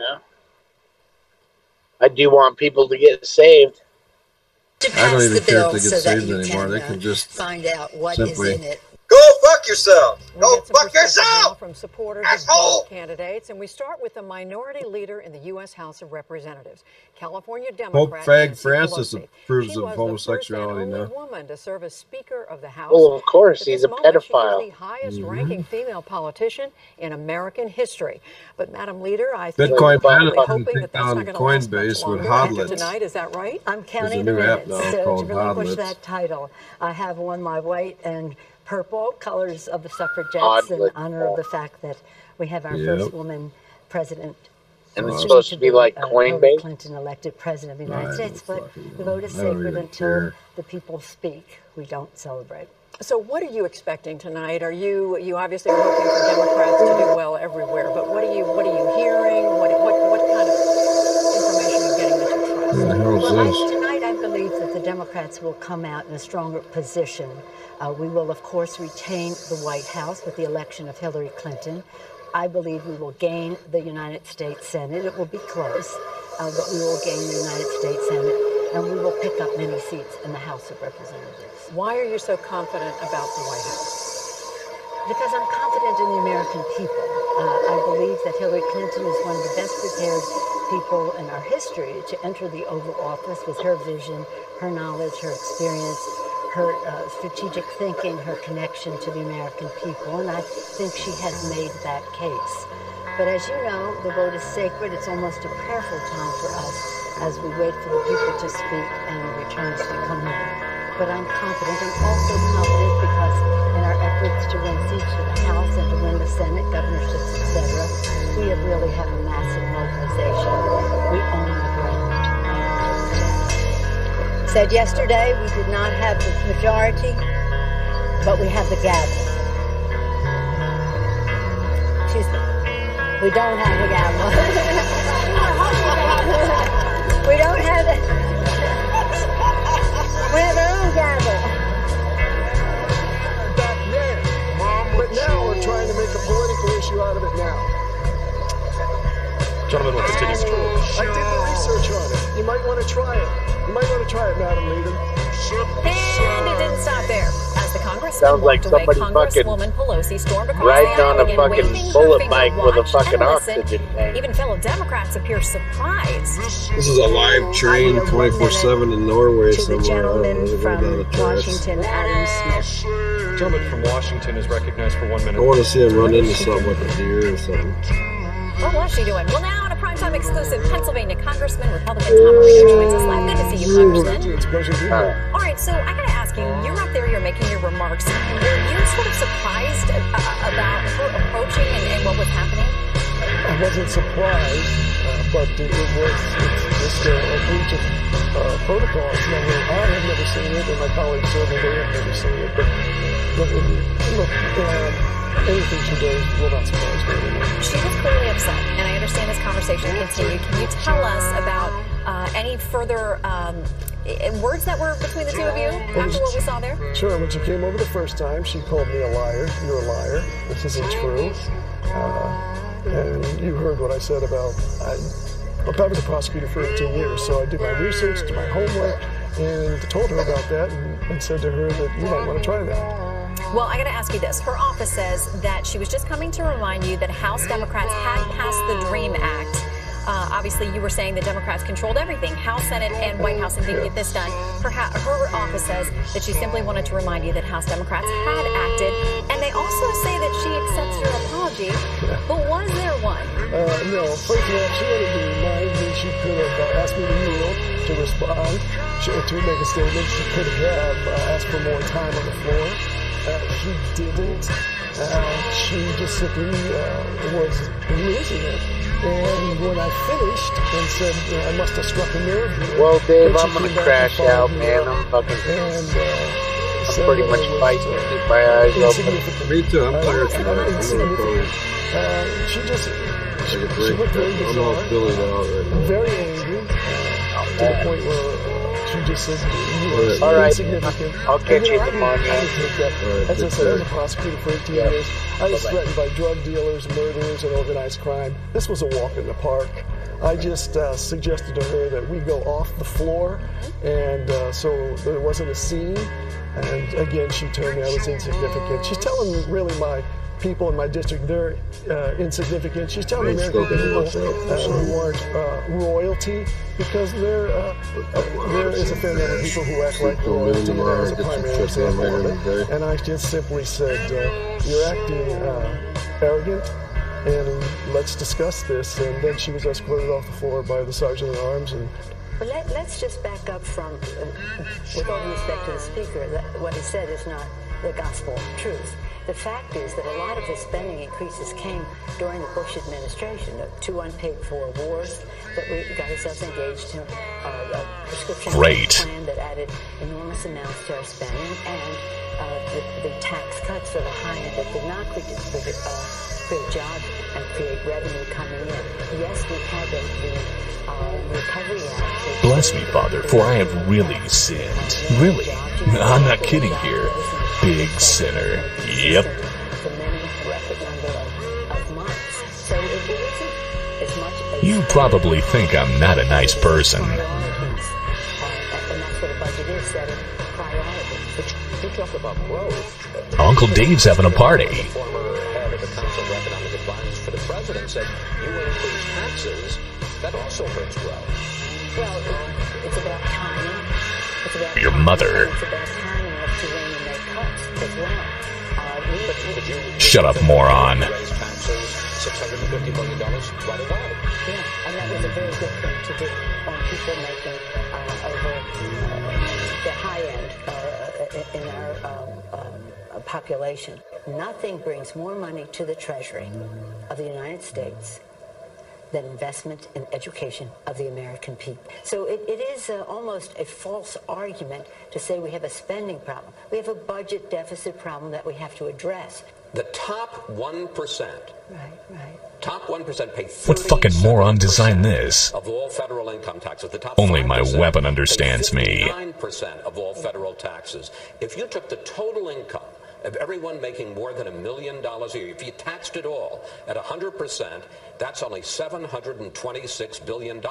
know. I do want people to get saved. I don't even care if they get saved anymore. They can just find out what is in it. Go fuck yourself! Go fuck yourself! From supporters asshole! Of both candidates, and we start with the minority leader in the U.S. House of Representatives, California Democrat Pope Fag Nancy Francis Pelosi. approves She of was homosexuality the first and now. only woman to serve as Speaker of the House. Well, of course, At he's this a moment, pedophile. She is the highest-ranking female politician in American history. But, Madam Leader, I think Bitcoin we're Panic hoping can that take that's not down going to last much Coinbase with longer after Hodler. tonight. Is that right? I'm counting There's a the new app minutes now to called relinquish Hodler. that title. I have won my white and purple colors of the suffragettes Hodler. in honor of the fact that we have our first woman president. And it's supposed to be like Hillary Coinbase? Clinton elected president of the United States, but the vote is I don't sacred even until care. the people speak. We don't celebrate. So what are you expecting tonight? Are you obviously are hoping for Democrats to do well everywhere, but what are you hearing? What kind of information are you getting that you trust? What the hell is Well, this? tonight I believe that the Democrats will come out in a stronger position. We will, of course, retain the White House with the election of Hillary Clinton. I believe we will gain the United States Senate. It will be close, but we will gain the United States Senate, and we will pick up many seats in the House of Representatives. Why are you so confident about the White House? Because I'm confident in the American people. I believe that Hillary Clinton is one of the best prepared people in our history to enter the Oval Office with her vision, her knowledge, her experience, her strategic thinking, her connection to the American people, and I think she has made that case. But as you know, the vote is sacred. It's almost a prayerful time for us as we wait for the people to speak and the returns to come in. But I'm confident. I'm also confident because in our efforts to win seats for the House and to win the Senate, governorships, etc., we really have a massive mobilization. We own the ground. Said yesterday we did not have the majority, but we have the gavel. Excuse me. We don't have the gavel. We don't have it. We have our own gavel. Back then. But now we're trying to make a political issue out of it now. Gentlemen, we'll continue. That's true. I did the research on it. You might want to try it. You might want to try it, Madam Leader. And it didn't stop there. As the congressman Sounds like walked away, somebody Congresswoman Pelosi stormed across riding the on aisle a again, fucking waving her bullet finger, bike with a watch fucking and listen. oxygen tank. Even fellow Democrats appear surprised. This is a live train 24/7 in Norway To the somewhere. gentleman Down from the tracks. Washington, Adam Smith. The gentleman from Washington is recognized for 1 minute. I want to see him run into something with a deer or something. What was she doing? Well, now on a primetime exclusive, Pennsylvania Congressman, Republican Tom Marino joins us live. Good to see you, Congressman. It's a pleasure to be here. All right, so I got to ask you, you're up there, you're making your remarks. Were you sort of surprised about her approaching and what was happening? I wasn't surprised, but it's just a breach of protocol. It's not really, I have never seen it, and my colleagues certainly have never seen it. But look, anything she does will not surprise me anymore. She was clearly upset, and I understand this conversation continued. Can you tell us about any further words that were between the two of you after what we saw there? Sure, when she came over the first time, she called me a liar. You're a liar. This isn't true. And you heard what I said about, I was a prosecutor for 18 years, so I did my research, did my homework, and told her about that and said to her that you might want to try that. Well, I got to ask you this. Her office says that she was just coming to remind you that House Democrats had passed the DREAM Act. Obviously, you were saying the Democrats controlled everything, House, Senate, and White House, and didn't get this done. Her office says that she simply wanted to remind you that House Democrats had acted, and they also say that she accepts your apology. But was there one? No. First of all, she wanted to remind me. She could have asked me to yield, to respond, to make a statement. She could have asked for more time on the floor. She didn't. She just simply was losing it. And when I finished and said I must have struck a nerve here. Well, Dave, I'm gonna crash out, man. I'm fucking. And I'm pretty much fighting to keep my eyes open. Me too. I'm tired tonight. I'm gonna she just take a she break. looked very I'm all bizarre, Billy out right now. very angry, to the point where She just said, you All are right. insignificant. I'll catch you in the I morning. didn't take that. As I said, I was a prosecutor for 18 years. I was threatened by drug dealers, murderers, and organized crime. This was a walk in the park. I just suggested to her that we go off the floor, and so there wasn't a scene. And again, she told me I was insignificant. She's telling really my people in my district they're insignificant. She's telling American people who aren't royalty, because there is a fair number of people who act like royalty. And that was a primary example of it. And I just simply said, you're acting arrogant, and let's discuss this. And then she was escorted off the floor by the sergeant at arms. And but let's just back up from, with all due respect to the speaker, that what he said is not the gospel truth. The fact is that a lot of the spending increases came during the Bush administration, the 2 unpaid-for wars that we got ourselves engaged in, a prescription plan that added enormous amounts to our spending, and the tax cuts for the high end that did not create jobs and create revenue coming in. Yes, we had the Recovery Act. Bless me, Father, for I have really sinned. Really. I'm not kidding here. Big sinner. Yep. For many record number of months. So it isn't as much as... You probably think I'm not a nice person. And that's what a budget is, setting priorities. You talk about growth. Uncle Dave's having a party. The former head of the Council of Economic Advisors for the President said, you increase taxes, that also hurts growth. Well, it's about timing. It's about Your mother. It's about timing up to when you make cuts as well. Shut up, moron. Raise taxes, $650 million right away. Yeah, and that was a very good thing to do on people making over the high end in our population. Nothing brings more money to the Treasury of the United States than investment in education of the American people. So it is almost a false argument to say we have a spending problem. We have a budget deficit problem that we have to address. The top 1%. Right. Top 1% pay 37% What fucking moron designed this? of all federal income taxes. The top Only my 5% weapon understands me. 9% of all federal taxes. If you took the total income of everyone making more than $1 million a year, if you taxed it all at 100%, that's only $726 billion,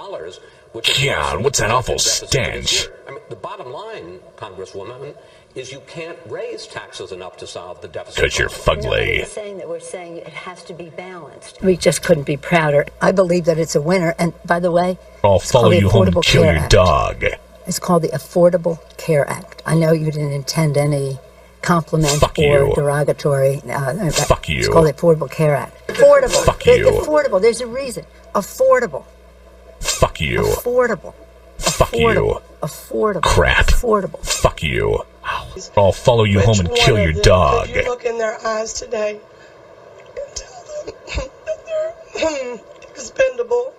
which is... God, what's that awful stench? I mean, the bottom line, Congresswoman, is you can't raise taxes enough to solve the deficit. Because you're fugly. We're saying it has to be balanced. We just couldn't be prouder. I believe that it's a winner. And by the way, I'll follow you home and kill your dog. It's called the Affordable Care Act. I know you didn't intend any compliment or derogatory. Fuck you. It's called the Affordable Care Act. Affordable. Fuck you. Affordable. There's a reason. Affordable. Fuck you. Affordable. Fuck you. Affordable. Crap. Affordable. Fuck you. I'll follow you home and kill your dog. Could you look in their eyes today and tell them that they're expendable?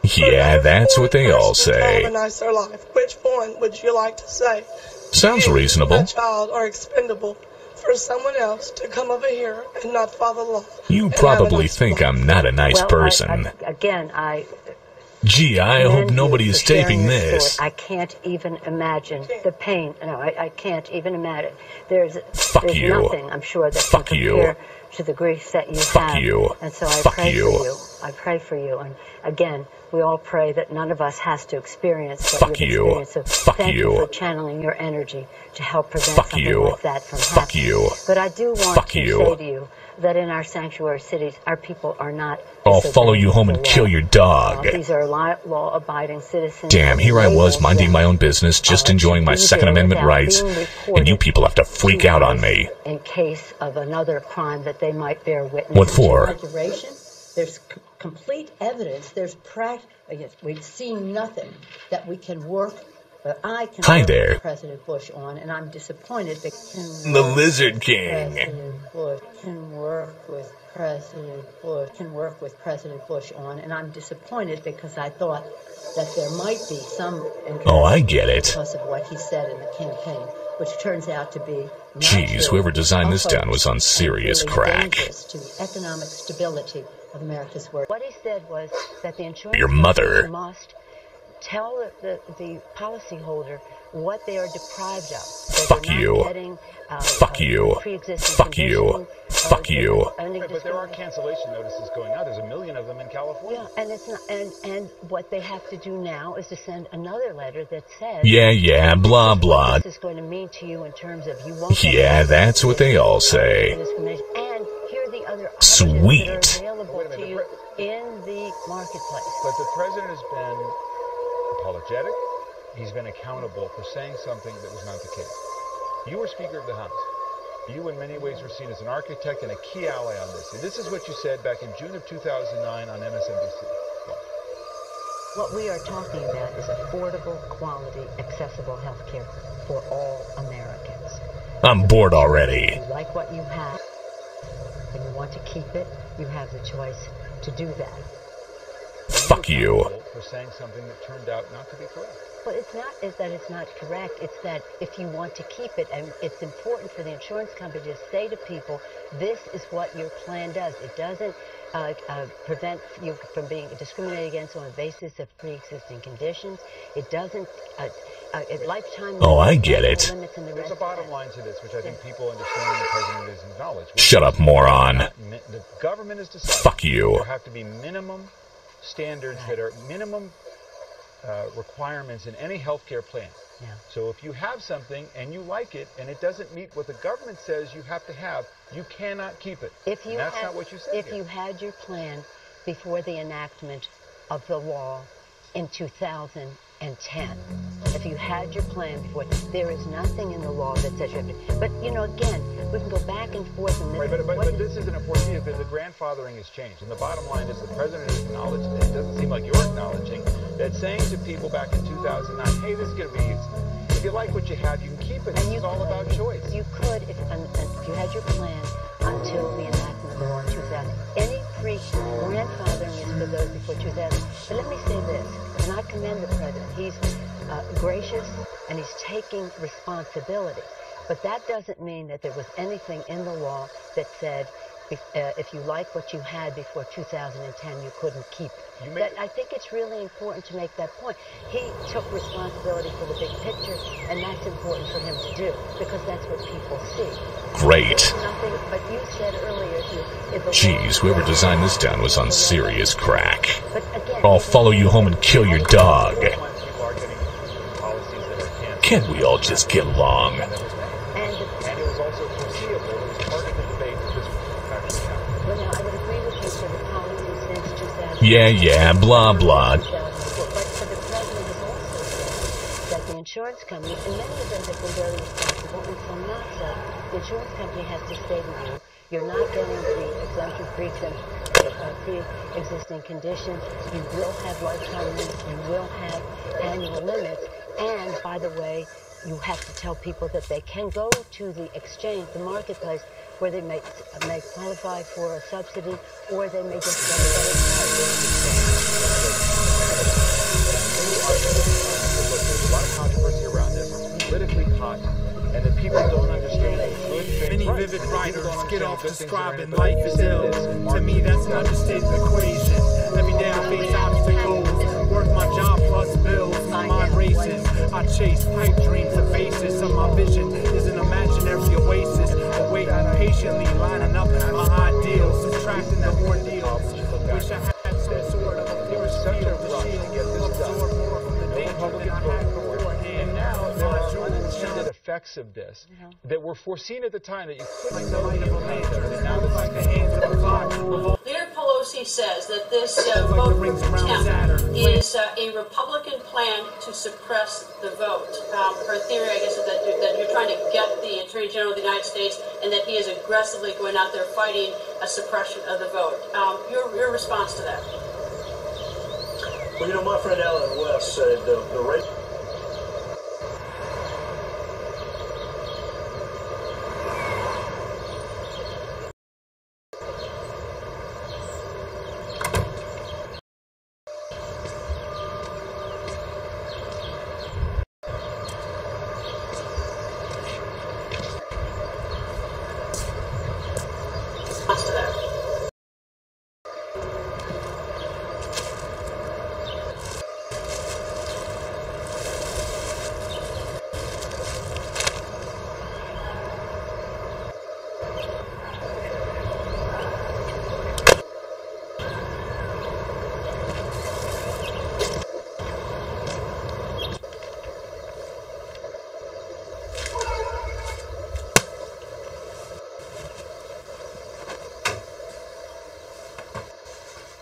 Yeah, that's what they all say. Have a nicer life. Which one would you like to say? Sounds reasonable. A child are expendable for someone else to come over here and not follow the law. You probably think I'm not a nice person. Gee, I hope nobody is taping this. I can't even imagine the pain. No, I can't even imagine. There's you. Nothing, I'm sure, that can compare to the grief that you have. You. And so I pray for you. I pray for you. And again, we all pray that none of us has to experience what you've experienced. So thank you for channeling your energy to help prevent something like that from happening. But I do want to say to you that in our sanctuary cities, our people are not... I'll follow you home and kill your dog. These are law-abiding citizens. Damn, here I was minding my own business, just enjoying my Second Amendment rights, and you people have to freak out on me. In case of another crime that they might bear witness. What for? There's complete evidence. We've seen nothing that we can work. But I can work with President Bush on, and I'm disappointed because the Lizard King President Bush can work with President Bush on, and I'm disappointed because I thought that there might be some I get it. Because of what he said in the campaign, which turns out to be Jeez, whoever designed this town was on serious crack. To the economic stability of America's work. What he said was that the insurance your mother must tell the policyholder what they are deprived of. Fuck you. Fuck you. Fuck you. Fuck you. But there are cancellation notices going out. There's 1 million of them in California. Yeah, and it's not. And what they have to do now is to send another letter that says, Yeah, blah, blah. What this is going to mean to you in terms of you won't. Yeah, that's what they all say. And here are the other Sweet. options that are available to you in the marketplace. But the president has been apologetic. He's been accountable for saying something that was not the case. You were Speaker of the House. You, in many ways, were seen as an architect and a key ally on this. And this is what you said back in June of 2009 on MSNBC. What we are talking about is affordable, quality, accessible health care for all Americans. I'm bored already. If you like what you have and you want to keep it, you have the choice to do that. Fuck you. For saying something that turned out not to be correct. Well, it's not that it's not correct. It's that if you want to keep it, and it's important for the insurance company to say to people, this is what your plan does. It doesn't prevent you from being discriminated against on the basis of pre-existing conditions. It doesn't, lifetime... Oh, I get it. There's a bottom line to this, which I think people understand and the president is acknowledged. Shut up, moron. The government has decided Fuck you. there have to be minimum standards that are minimum requirements in any healthcare plan. Yeah. So if you have something and you like it and it doesn't meet what the government says you have to have, you cannot keep it. And that's not what you said. If you had your plan before the enactment of the law in 2010, if you had your plan before, there is nothing in the law that says you have to. But, you know, again, we can go back and forth. And right, but this isn't important because the grandfathering has changed. And the bottom line is the president has acknowledged, and it doesn't seem like you're acknowledging, that saying to people back in 2009, hey, this is going to be used. If you like what you have, you can keep it. This is all about choice. You could, if you had your plan until the enactment of the law in 2000. Any grandfathering is for those before 2000. But let me say this, and I commend the president. He's gracious and he's taking responsibility. But that doesn't mean that there was anything in the law that said if you like what you had before 2010, you couldn't keep it. I think it's really important to make that point. He took responsibility for the big picture, and that's important for him to do, because that's what people see. Great. Nothing, but you said earlier, jeez, whoever designed this town was on serious crack. I'll follow you home and kill your dog. Can't we all just get along? And it was also foreseeable. It was part of the debate that this was actually happening. Well, now, I would agree with you for the policy since 2000. Yeah, blah, blah. But the president has also said that the insurance company, and many of them have been very responsible, and some not so, the insurance company has to say to you, you're not getting the exemption, pre-existing conditions, you will have lifetime limits, you will have annual limits, and by the way, you have to tell people that they can go to the exchange, the marketplace, where they may qualify for a subsidy, or they may just get a better There's a lot of controversy around this. It's politically hot, and the people don't understand the good things. Many vivid writers get off describing life as ill. To me, that's an understated equation. Every day I face obstacles, work my job plus bills, my mind races. I chase pipe dreams, the basis of my vision is an imaginary oasis. Awaiting patiently, lining up my ideals, subtracting the ordeals. Wish I had some sort of a pure steel to shield, absorb more from the danger than I had beforehand. Now there are unintended effects of this that were foreseen at the time that you couldn't know people later. Now it's like the hands of a clock. Leader Pelosi says that this vote for contempt is a Republican plan to suppress the vote. Her theory, I guess, is that you're trying to get the Attorney General of the United States and that he is aggressively going out there fighting a suppression of the vote. Your response to that? Well, you know, my friend Alan West said the rate.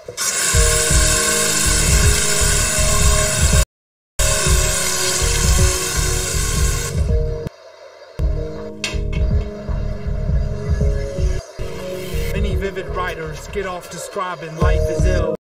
Many vivid writers get off describing life as ill.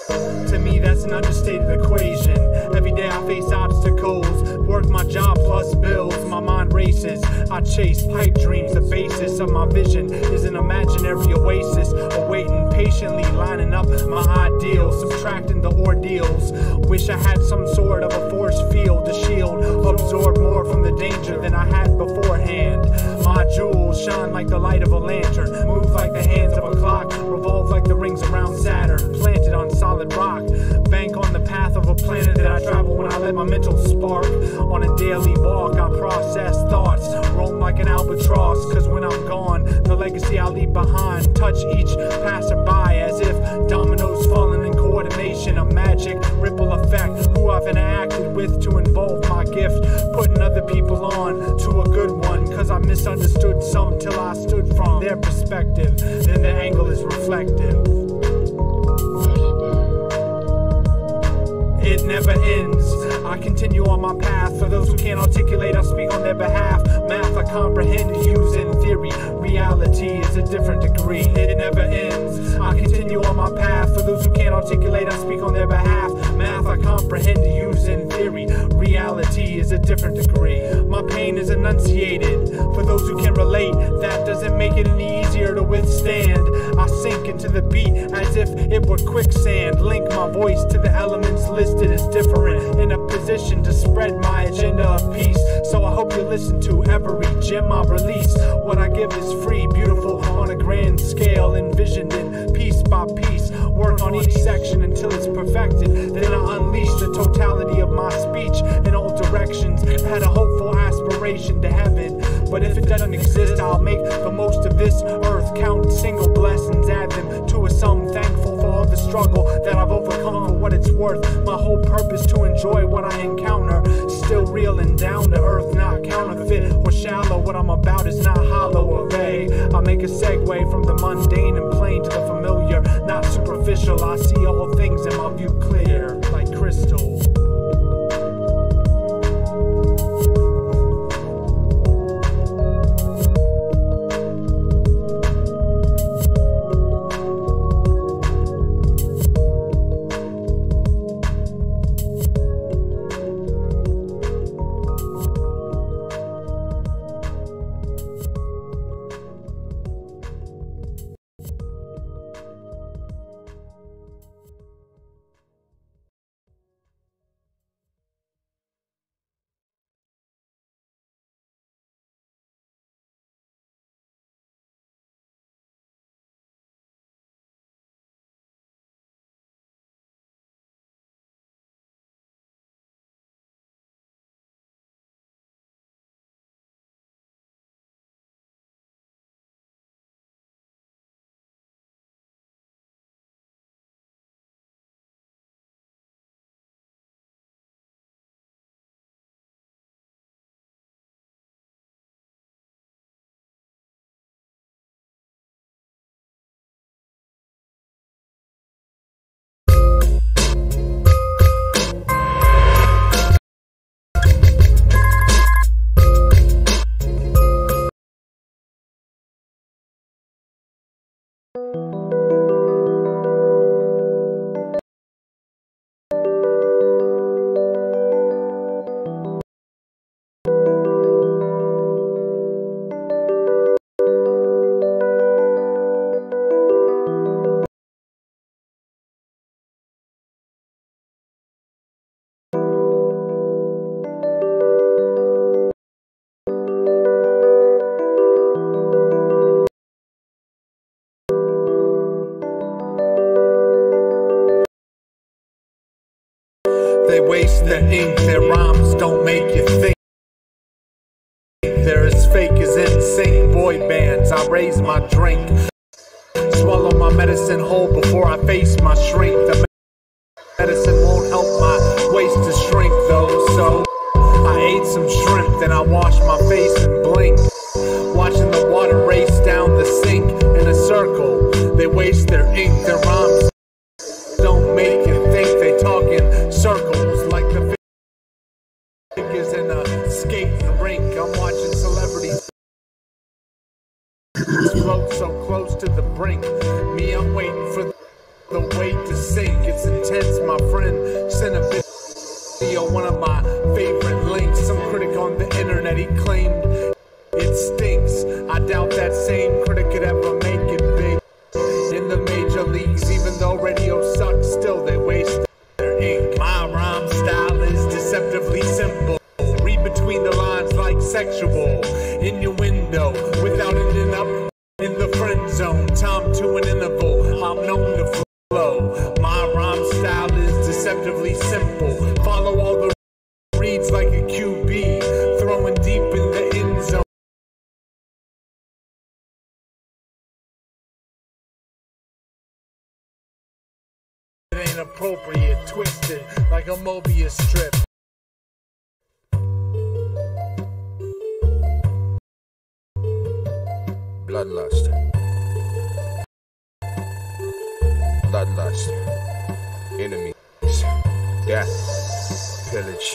To me, that's an understated equation. Every day I face obstacles, work my job plus bills, my mind races. I chase pipe dreams, the basis of my vision is an imaginary oasis, awaiting patiently, lining up my ideals, subtracting the ordeals. Wish I had some sort of a force field to shield, absorb more from the danger than I had beforehand. My jewels shine like the light of a lantern, move like the hands of a clock, revolve like the rings around Saturn, planted on solid rock, bank on the path of a planet that I travel when I let my mental spark. On a daily walk I process thoughts, roam like an albatross, cause when I'm gone, the legacy I leave behind, touch each passerby as if dominoes falling in coordination, a magic ripple effect, who I've interacted with to involve my gift, putting other people on to a good one, cause I misunderstood some till I stood from their perspective, then the angle is reflective. It never ends. I continue on my path. For those who can't articulate, I speak on their behalf. Math I comprehend and use in theory. Reality is a different degree. It never ends. I continue on my path. For those who can't articulate, I speak on their behalf. Math I comprehend and use in theory. Reality is a different degree. My pain is enunciated. For those who can relate, that doesn't make it any easier to withstand. I sink into the beat as if it were quicksand. Link my voice to the elements listed as different, in a position to spread my agenda of peace. So I hope you listen to every gem I release. What I give is free, beautiful on a grand scale, envisioned in piece by piece. Work on each section until it's perfected. Then I unleash the totality of my speech in all directions. Had a hopeful aspiration to heaven, but if it doesn't exist, I'll make the most of this earth. Count single blessings, add them to a sum. Thankful for all the struggle that I've overcome, for what it's worth. My whole purpose to enjoy what I encounter. Still real and down to earth, not counterfeit or shallow. What I'm about is not hollow or vague. I make a segue from the mundane and plain to the familiar, not superficial. I see all things in my view clear, like crystal. They waste their ink, their rhymes don't make you think. They're as fake as NSYNC boy bands. I raise my drink, swallow my medicine whole before I face my shrink. The medicine won't help my waist to shrink though, so I ate some shrimp, then I washed my face and blinked, watching the water race down the sink in a circle. They waste their ink, their rhymes make you think they talk in circles like the figures in a skating rink. I'm watching celebrities float so close to the brink. Me, I'm waiting for the weight to sink. It's intense, my friend. Sent a video, one of my favorite links. Some critic on the internet, he claimed it stinks. I doubt that same critic could ever make it big in the major leagues. Even though radio sucks, still they waste their ink. My rhyme style is deceptively simple. Read between the lines like sexual innuendo without ending up in the friend zone. Time to an interval, I'm known to flow. My rhyme style is deceptively simple. Follow all the reads like a QB, throwing deep in the end zone. It ain't appropriate, twisted like a Mobius strip. Bloodlust. Bloodlust. Enemies. Death. Pillage.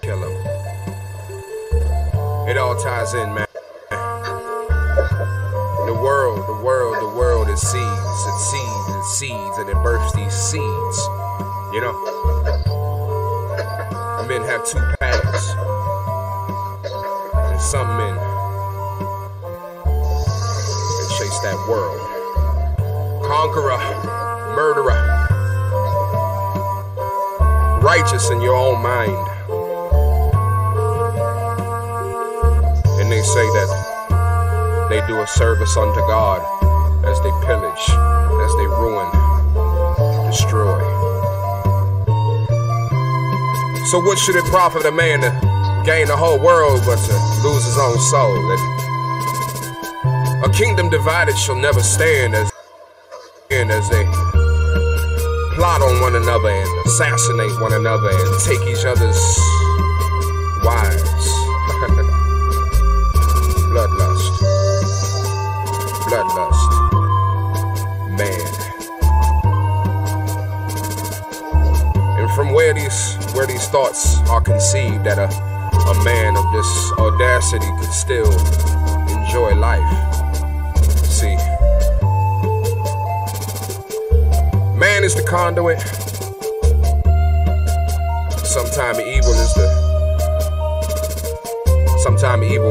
Kill them. It all ties in, man. The world is seeds. It's seeds and seeds, and it births these seeds. You know? Men have two paths. And some men, they chase that world. Conqueror, murderer, righteous in your own mind. And they say that they do a service unto God as they pillage, as they ruin, destroy. So what should it profit a man to gain the whole world but to lose his own soul? That a kingdom divided shall never stand, as they plot on one another and assassinate one another and take each other's wives. Bloodlust. Bloodlust. Man. And from where these thoughts are conceived, that a man of this audacity could still enjoy life. See, man is the conduit. Sometime evil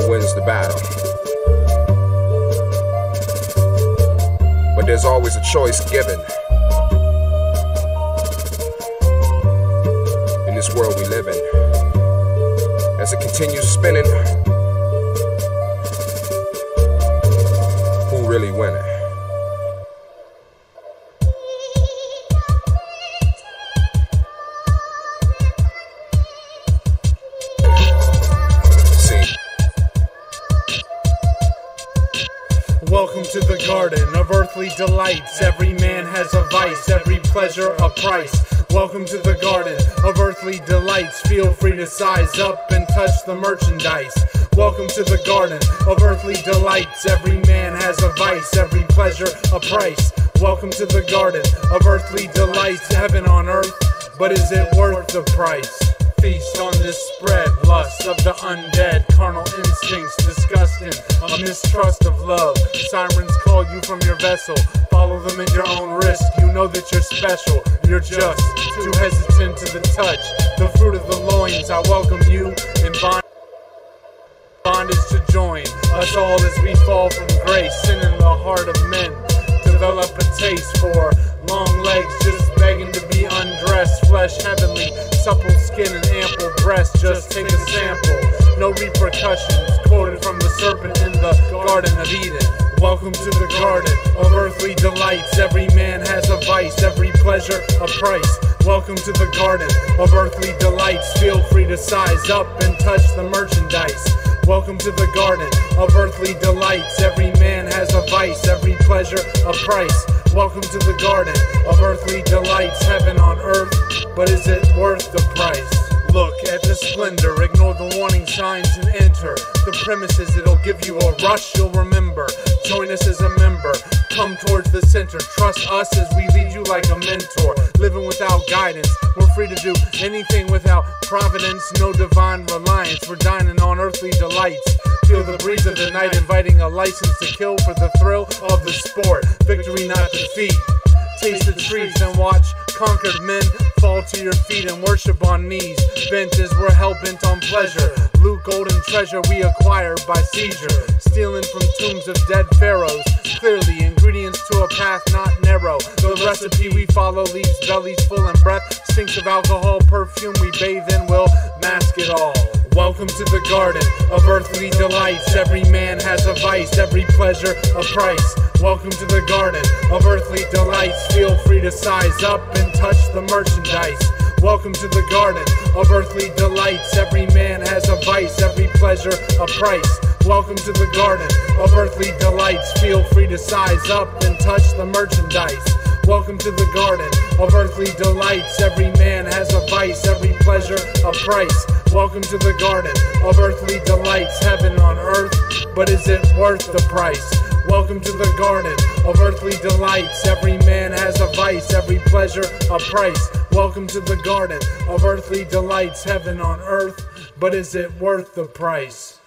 wins the battle. But there's always a choice given in this world we live in. As it continues spinning, who really winning? Welcome to the garden of earthly delights. Every man has a vice, every pleasure a price. Welcome to the garden of earthly delights. Feel free to size up and touch the merchandise. Welcome to the garden of earthly delights. Every man has a vice, every pleasure a price. Welcome to the garden of earthly delights. Heaven on earth, but is it worth the price? Feast on this spread, lust of the undead, carnal instincts disgusting, a mistrust of love. Sirens call you from your vessel, follow them at your own risk. You know that you're special, you're just too hesitant to the touch. The fruit of the loins, I welcome you in bondage to join us all as we fall from grace. Sin in the heart of men, develop a taste for long legs just begging to be undressed. Flesh heavenly, supple skin and ample breast, just take a sample. No repercussions, quoted from the serpent in the Garden of Eden. Welcome to the garden of earthly delights. Every man has a vice, every pleasure a price. Welcome to the garden of earthly delights. Feel free to size up and touch the merchandise. Welcome to the garden of earthly delights. Every man has a vice, every pleasure a price. Welcome to the garden of earthly delights. Heaven on earth, but is it worth the price? Look at the splendor, ignore the warning signs and enter the premises. It'll give you a rush, you'll remember Join us as a member. Come towards the center. Trust us as we lead you like a mentor. Living without guidance, we're free to do anything without providence. No divine reliance. We're dining on earthly delights. Feel the breeze of the night, inviting a license to kill for the thrill of the sport. Victory, not defeat. Taste the treats and watch conquered men fall to your feet and worship on knees. Bent as we're hell-bent on pleasure. Loot, gold, and treasure we acquire by seizure. Stealing from tombs of dead pharaohs. Clearly, ingredients to a path not narrow. The recipe we follow leaves bellies full and breath stinks of alcohol, perfume we bathe in will mask it all. Welcome to the garden of earthly delights. Every man has a vice, every pleasure a price. Welcome to the garden of earthly delights. Feel free to size up and touch the merchandise. Welcome to the garden of earthly delights. Every man has a vice, every pleasure a price. Welcome to the garden of earthly delights. Feel free to size up and touch the merchandise. Welcome to the garden of earthly delights. Every man has a vice, every pleasure a price. Welcome to the garden of earthly delights. Heaven on earth, but is it worth the price? Welcome to the garden of earthly delights. Every man has a vice, every pleasure a price. Welcome to the garden of earthly delights. Heaven on earth, but is it worth the price?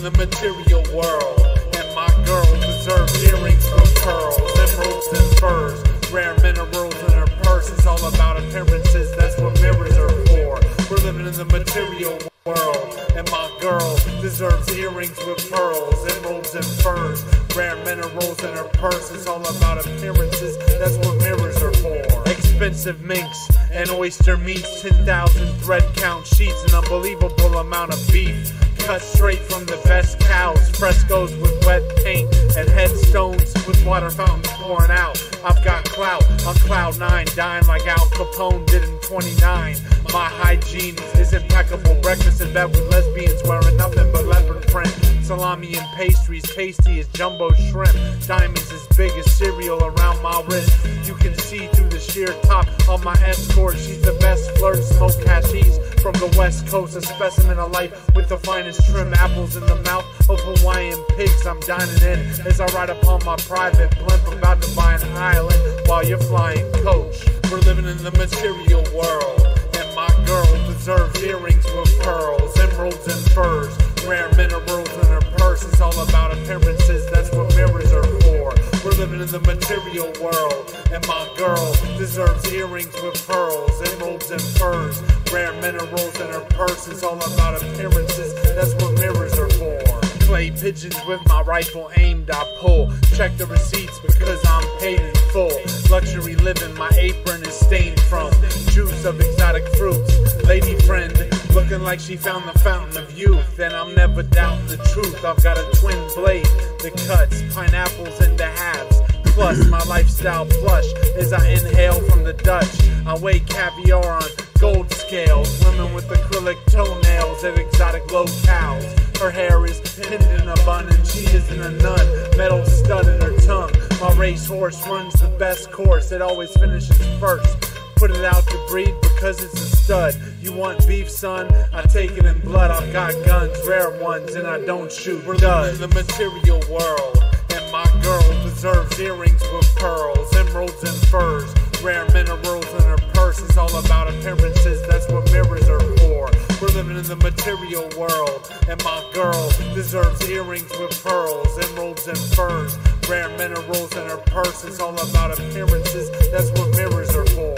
The material world, and my girl deserves earrings with pearls, emeralds and furs, rare minerals in her purse. It's all about appearances, that's what mirrors are for. We're living in the material world, and my girl deserves earrings with pearls, emeralds and furs, rare minerals in her purse. It's all about appearances, that's what mirrors are for. Expensive minks and oyster meats, 10,000 thread count sheets, an unbelievable amount of beef. Cut straight from the best cows, frescoes with wet paint, and headstones with water fountains pouring out. I've got clout on cloud 9, dying like Al Capone did in 29. My hygiene is impeccable, breakfast in bed with lesbians wearing nothing but leopard print. Salami and pastries, tasty as jumbo shrimp. Diamonds as big as cereal around my wrist. You can see through the sheer top of my escort. She's the best flirt, smoke hashish from the west coast. A specimen of life with the finest trim. Apples in the mouth of Hawaiian pigs. I'm dining in as I ride upon my private blimp, about to buy an island while you're flying coach. We're living in the material world, and my girl deserves earrings with pearls, emeralds and furs, rare minerals in her purse. It's all about appearances, that's what mirrors are for. We're living in the material world, and my girl deserves earrings with pearls, emeralds and furs, rare minerals in her purse. It's all about appearances, that's what mirrors are for. Clay pigeons with my rifle aimed, I pull. Check the receipts because I'm paid in full. Luxury living, my apron is stained from juice of exotic fruits. Lady friend, looking like she found the fountain of youth. And I'm never doubting the truth. I've got a twin blade that cuts pineapples into halves. Plus my lifestyle plush as I inhale from the Dutch. I weigh caviar on gold scales, women with acrylic toenails at exotic locales. Her hair is pinned in a bun and she isn't a nun. Metal stud in her tongue. My racehorse runs the best course. It always finishes first. Put it out to breed because it's a stud. You want beef, son? I take it in blood. I've got guns, rare ones, and I don't shoot. We're in the material world, and my girl deserves earrings with pearls, emeralds and furs, rare minerals in her purse. It's all about appearances, that's what mirrors are for. We're living in the material world, and my girl deserves earrings with pearls, emeralds and furs, rare minerals in her purse. It's all about appearances, that's what mirrors are for.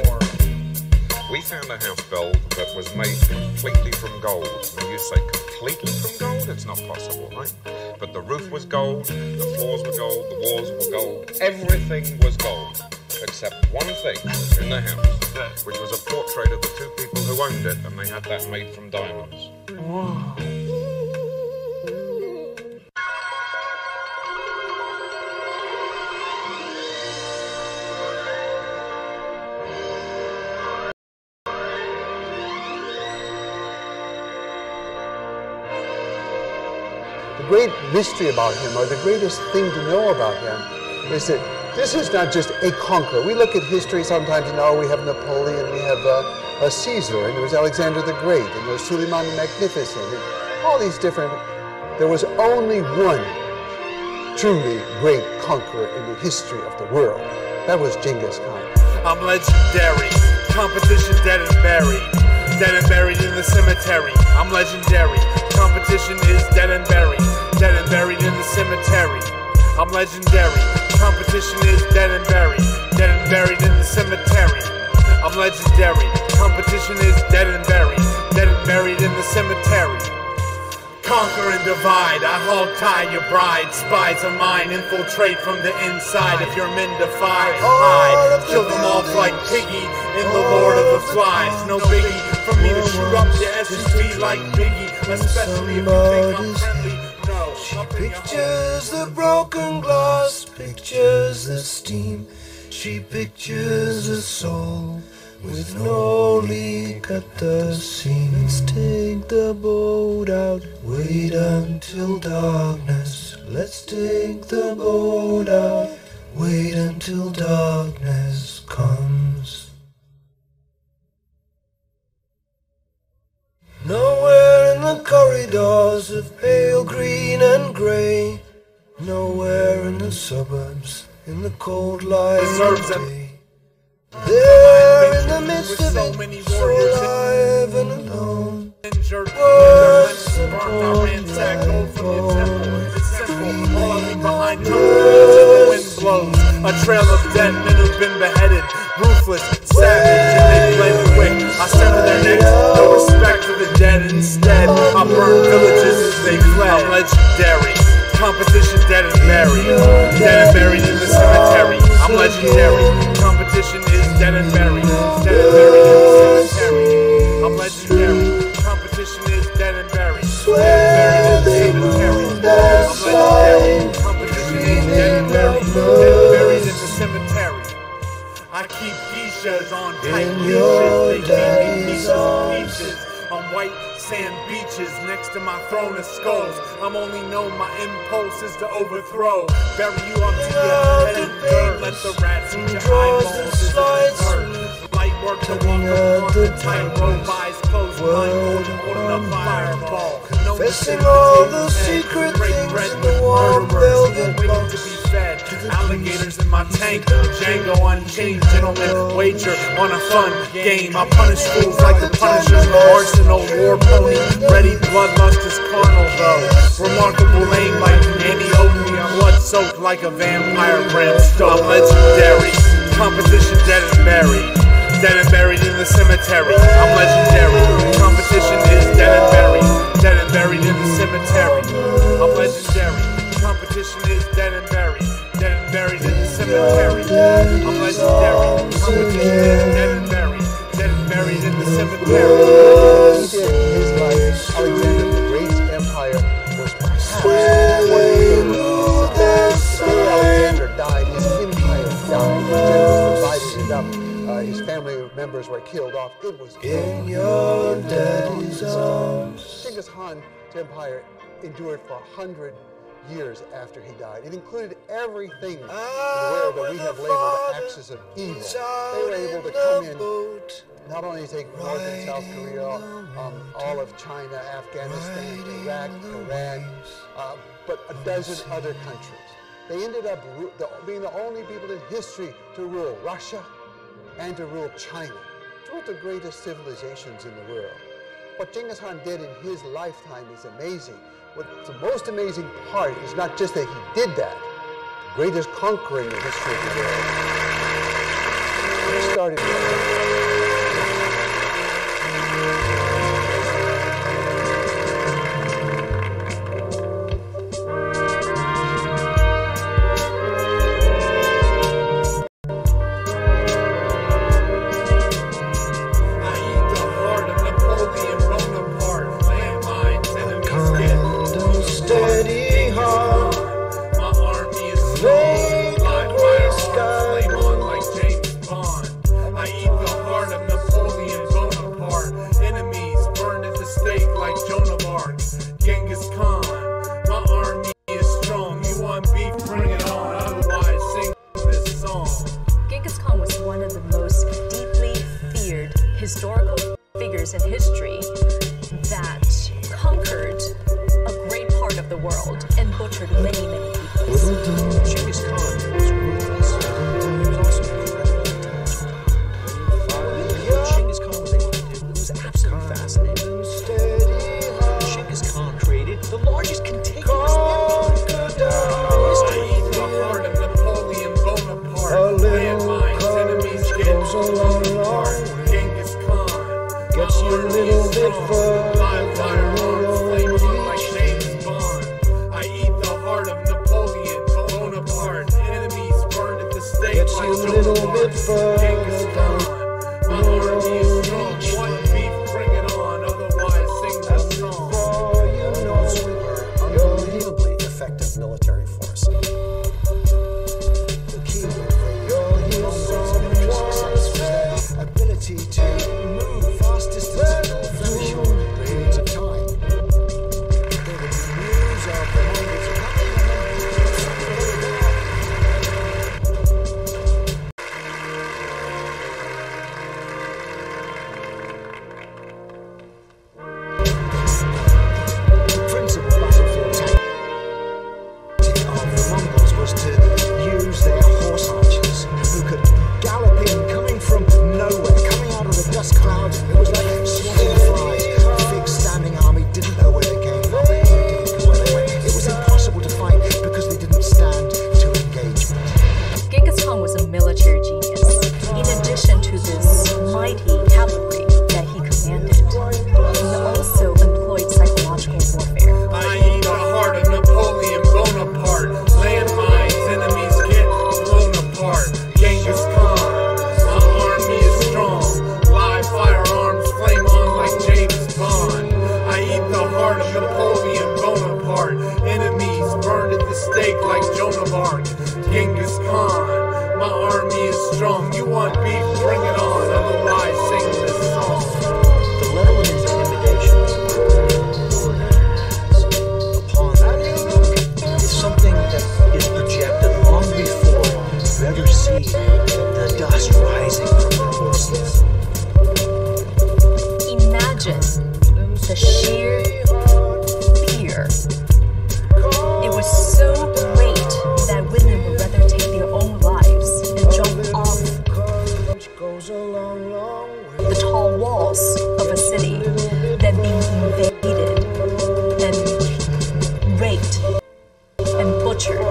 We found a house built that was made completely from gold. When you say completely from gold, it's not possible, right? But the roof was gold, the floors were gold, the walls were gold, everything was gold. Except one thing in the house, which was a portrait of the two people who owned it, and they had that made from diamonds. Whoa. The great mystery about him, or the greatest thing to know about him, is that this is not just a conqueror. We look at history sometimes and we have Napoleon, we have Caesar, and there was Alexander the Great, and there was Suleiman the Magnificent, and all these different. There was only one truly great conqueror in the history of the world. That was Genghis Khan. I'm legendary. Competition dead and buried. Dead and buried in the cemetery. I'm legendary. Competition is dead and buried. Dead and buried in the cemetery. I'm legendary. Competition is dead and buried. Dead and buried in the cemetery. I'm legendary. Competition is dead and buried. Dead and buried in the cemetery. Conquer and divide. I hog tie your bride. Spies of mine infiltrate from the inside. If your men defy, I kill them off like Piggy in the Lord of the Flies. No biggie for me to shoot up your SUV like Biggie, especially if you think I'm friendly. No, she pictures the broken glass, pictures the steam. She pictures a soul with no leak at the seams. Take the boat out, wait until darkness. Let's take the boat out, wait until darkness comes. Nowhere in the corridors of pale green and grey. Nowhere in the suburbs, in the cold light of day. There in the midst of it, so alive and alone. Words upon behind the wind blows. A trail of dead men who've been beheaded. Ruthless, savage, and they blend quick. I sever their necks, no respect for the dead. Instead, I burn villages as they fled. I'm legendary. Competition dead and buried. Dead and buried in the cemetery. I'm legendary. Competition is dead and buried. Dead and buried in the cemetery. I'm legendary. Competition is dead and buried. Dead and buried in the cemetery. I'm legendary. Competition is dead and buried. Dead and buried in the cemetery. I keep geishas on tight leashes. They feed me peaches on white sand beaches next to my throne of skulls. I'm only known my impulse is to overthrow. Bury you up to your head and burn. Let the rats eat your eyeballs as it light work to walk along the tightrope. Eyes closed, blindfolded, holding a fireball. Confessing all the secret things in the warm velvet box. To be fed. Alligators in my tank. Django unchained. Gentleman wager on a fun game. I punish fools like the Punisher's arsenal. War pony. Ready bloodlust is carnal though. Remarkable aim like Annie Oakley. I'm blood soaked like a vampire brimstone. I'm legendary. Competition dead and buried. Dead and buried in the cemetery. I'm legendary. Competition is dead and buried. Dead and buried in the cemetery. I'm legendary. Competition is dead and buried. Dead and buried in the cemetery. I'm legendary. Competition is dead and buried. Dead and buried in the cemetery. He did in his life. Alexander the Great's empire was perhaps one the day Alexander died, his empire died. The generals divided it up. His family members were killed off. It was in your daddy's arms. Genghis Khan's empire endured for 100 years after he died. It included everything in the world that we have labeled axis of evil. They were able to come in, not only take North and South Korea, all of China, Afghanistan, Iraq, Iran, but a dozen other countries. They ended up being the only people in history to rule Russia and to rule China, two of the greatest civilizations in the world. What Genghis Khan did in his lifetime is amazing. What's the most amazing part is not just that he did that, the greatest conqueror in the history of the world. He started with I eat the heart of Napoleon Bonaparte. Enemy empires in history that conquered a great part of the world and butchered many, many people. Genghis Khan was ruthless. He was also incredibly intelligent. What Genghis Khan was able to do, it was absolutely fascinating. Genghis Khan created the largest contiguous empire. The heart of Napoleon Bonaparte. Landmines, enemies get blown apart. Genghis Khan gets you a little bit further. Live firearms, flames on like James Bond. I eat the heart of Napoleon Bonaparte. Enemies burned at the stake gets like you a little bit further. Genghis Khan, my army is strong. One beef, bring it on. Otherwise, sing the song. Unbelievably effective military force. The key of the ability to move vast distances in very short periods of time. There would be news of the Mongols attacking the principal battlefield tactic of the Mongols was to use their horse archers who could gallop in, coming from nowhere, coming out of the dust clouds. It was like swatting flies. The big standing army didn't know where they came from, they didn't know where they went. It was impossible to fight because they didn't stand to engagement. Genghis Khan was a military genius. In addition to this mighty cavalry that he commanded, he also employed psychological warfare. I eat the heart of Napoleon Bonaparte. Landmines, enemies get blown apart. Genghis Khan, my army is strong. Live firearms flame on like James Bond. I eat the heart of Napoleon Bonaparte. Enemies burned at the stake like Joan of Arc. Genghis Khan, my army is strong. You want beef? Bring it on. Otherwise, sing this song. The level of intimidation upon the enemy is something that is projected long before you've ever seen the dust rising from their horses. Imagine the sheer fear. It was so great that women would rather take their own lives and jump off the tall walls of a city than being invaded and raped and butchered.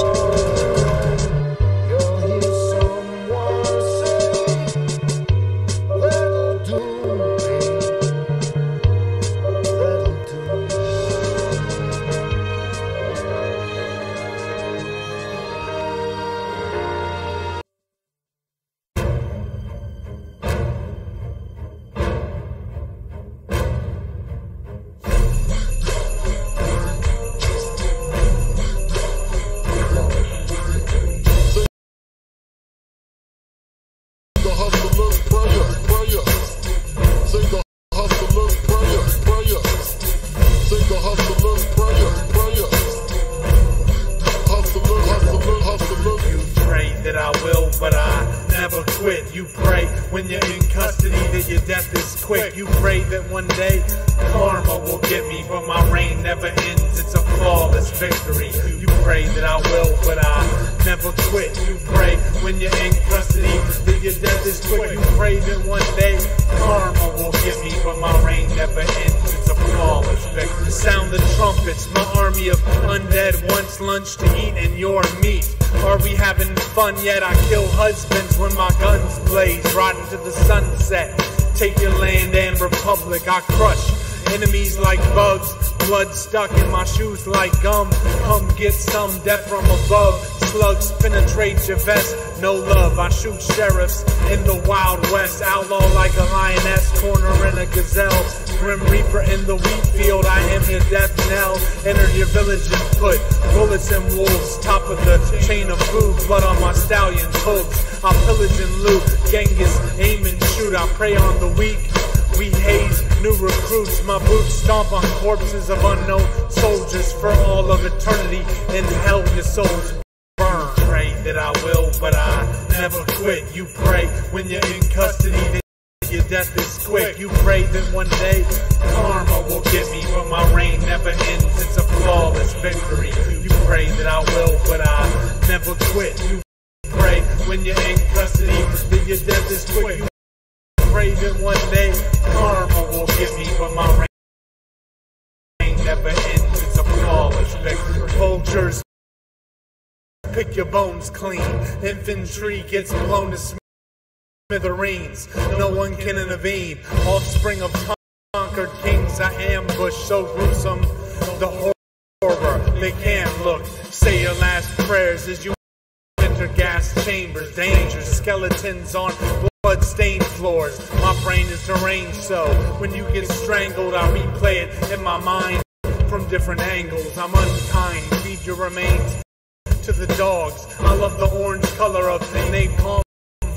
When you're in custody, that your death is quick. You pray that one day karma will get me, but my reign never ends. It's a flawless victory. You pray that I will, but I never quit. You pray when you're in custody that your death is quick. You pray that one day karma will get me, but my reign never ends. It's a flawless victory. Sound the trumpets, my army of undead wants lunch to eat and your meat. Are we having fun yet? I kill husbands when my guns blaze, riding to the sunset. Take your land and republic. I crush enemies like bugs, blood stuck in my shoes like gum. Come get some death from above. Slugs penetrate your vest. No love, I shoot sheriffs in the Wild West. Outlaw like a lioness, cornering a gazelle. Grim Reaper in the wheat field, I am your death knell. Enter your village and put bullets and wolves. Top of the chain of food, blood on my stallion's hooves. I pillage and loot, Genghis, aim and shoot. I prey on the weak. We haze new recruits. My boots stomp on corpses of unknown soldiers for all of eternity. In hell your souls burn. Pray that I will, but I never quit. You pray when you're in custody that your death is quick. You pray that one day karma will get me, but my reign never ends. It's a flawless victory. You pray that I will, but I never quit. You pray when you're in custody that your death is quick. You pray that one day karma will get me, but my reign never ends. It's a flawless victory. Vultures pick your bones clean. Infantry gets blown to smithereens. No one can intervene. Offspring of conquered kings, I ambush so gruesome. The horror, they can't look. Say your last prayers as you enter gas chambers. Dangerous skeletons on blood-stained floors. My brain is deranged, so when you get strangled, I replay it in my mind from different angles. I'm unkind, feed your remains to the dogs. I love the orange color of napalm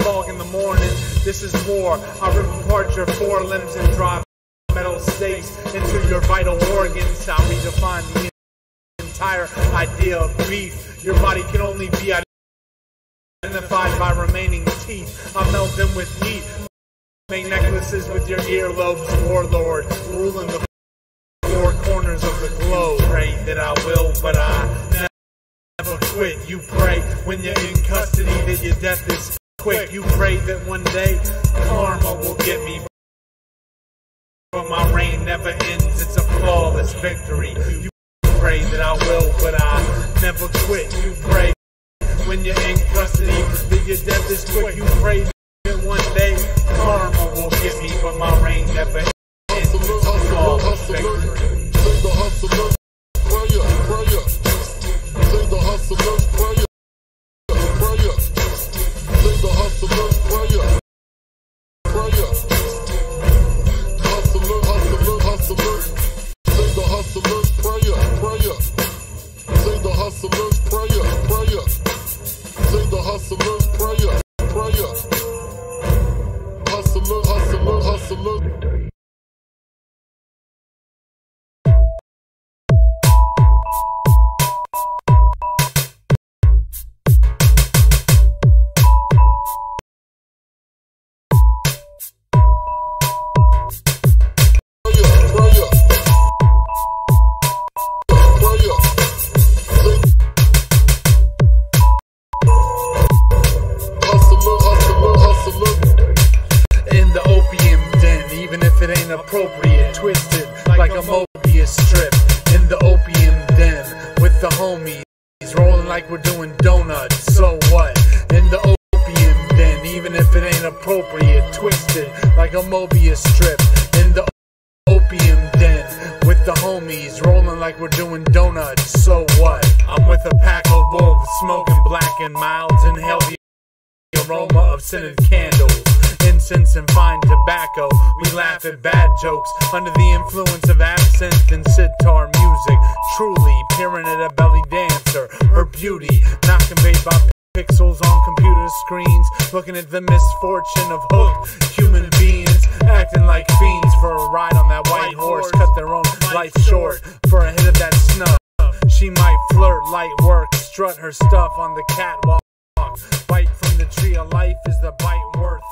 fog in the morning. This is war. I rip apart your forelimbs and drive metal stakes into your vital organs. I redefine the entire idea of beef. Your body can only be identified by remaining teeth. I melt them with heat. Make necklaces with your earlobes, warlord, ruling the four corners of the globe. Pray that I will, but I never quit. You pray when you're in custody that your death is quick. You pray that one day karma will get me, but my reign never ends. It's a flawless victory. You pray that I will, but I never quit. You pray when you're in custody that your death is quick. You pray that one day karma will get me, but my reign never ends. It's a flawless victory. Say the hustler's prayer, prayer. Say the hustler's prayer, prayer. Say the hustler's prayer, prayer. Hustler, hustler, hustler. Say the hustler's prayer, prayer. Say the hustler's prayer, prayer. Say the hustler's prayer, prayer. Hustler, hustler, hustler. Appropriate, twisted like a Mobius strip in the opium den with the homies, rolling like we're doing donuts. So what? In the opium den, even if it ain't appropriate, twisted like a Mobius strip in the opium den with the homies, rolling like we're doing donuts. So what? I'm with a pack of wolves, smoking black and milds, inhale the aroma of scented candles, incense and fine tobacco. We laugh at bad jokes under the influence of absinthe and sitar music. Truly peering at a belly dancer, her beauty not conveyed by pixels on computer screens. Looking at the misfortune of hooked human beings, acting like fiends for a ride on that white horse. Cut their own life short for a hit of that snuff. She might flirt, light work, strut her stuff on the catwalk. Bite from the tree of life is the bite worth